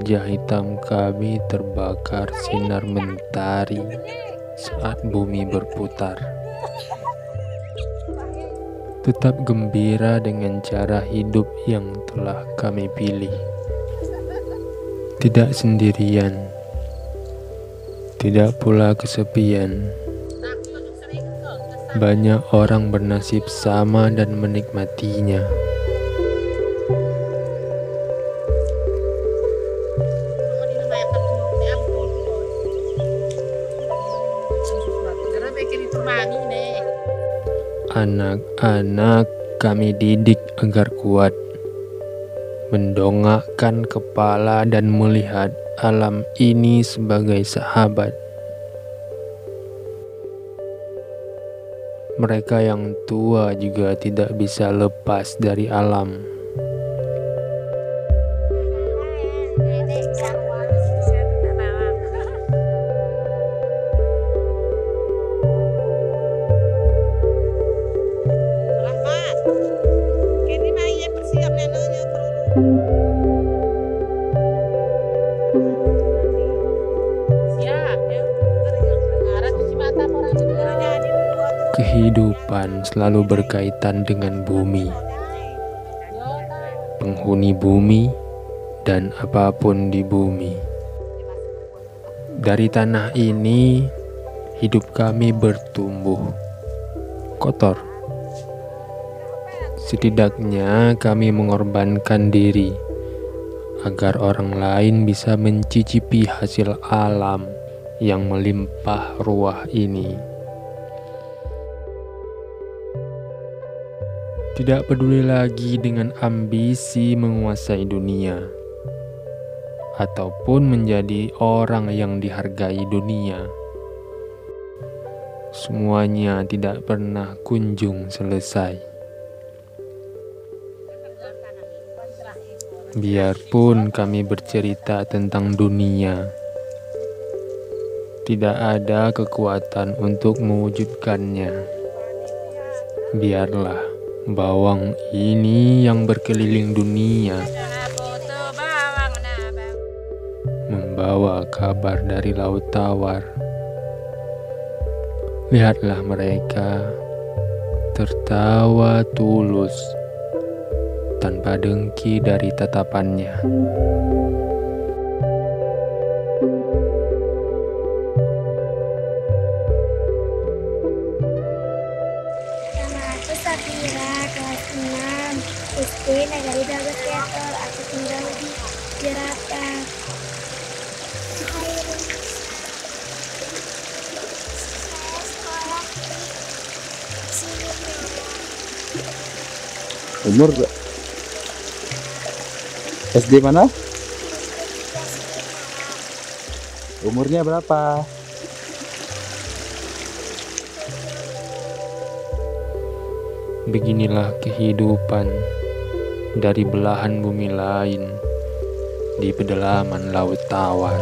wajah hitam kami terbakar sinar mentari saat bumi berputar. Tetap gembira dengan cara hidup yang telah kami pilih. Tidak sendirian, tidak pula kesepian. Banyak orang bernasib sama dan menikmatinya. Anak-anak kami didik agar kuat, mendongakkan kepala dan melihat alam ini sebagai sahabat. Mereka yang tua juga tidak bisa lepas dari alam. Kehidupan selalu berkaitan dengan bumi, penghuni bumi, dan apapun di bumi. Dari tanah ini, hidup kami bertumbuh kotor. Setidaknya kami mengorbankan diri agar orang lain bisa mencicipi hasil alam yang melimpah ruah ini. Tidak peduli lagi dengan ambisi menguasai dunia ataupun menjadi orang yang dihargai dunia. Semuanya tidak pernah kunjung selesai. Biarpun kami bercerita tentang dunia, tidak ada kekuatan untuk mewujudkannya. Biarlah bawang ini yang berkeliling dunia, membawa kabar dari laut tawar. Lihatlah mereka tertawa tulus tanpa dengki dari tatapannya. Safira, kelas 6 SD Negari Dago Teater. Aku tinggal di Jerata. Umur SD mana? Umurnya berapa? Beginilah kehidupan dari belahan bumi lain di pedalaman laut tawar.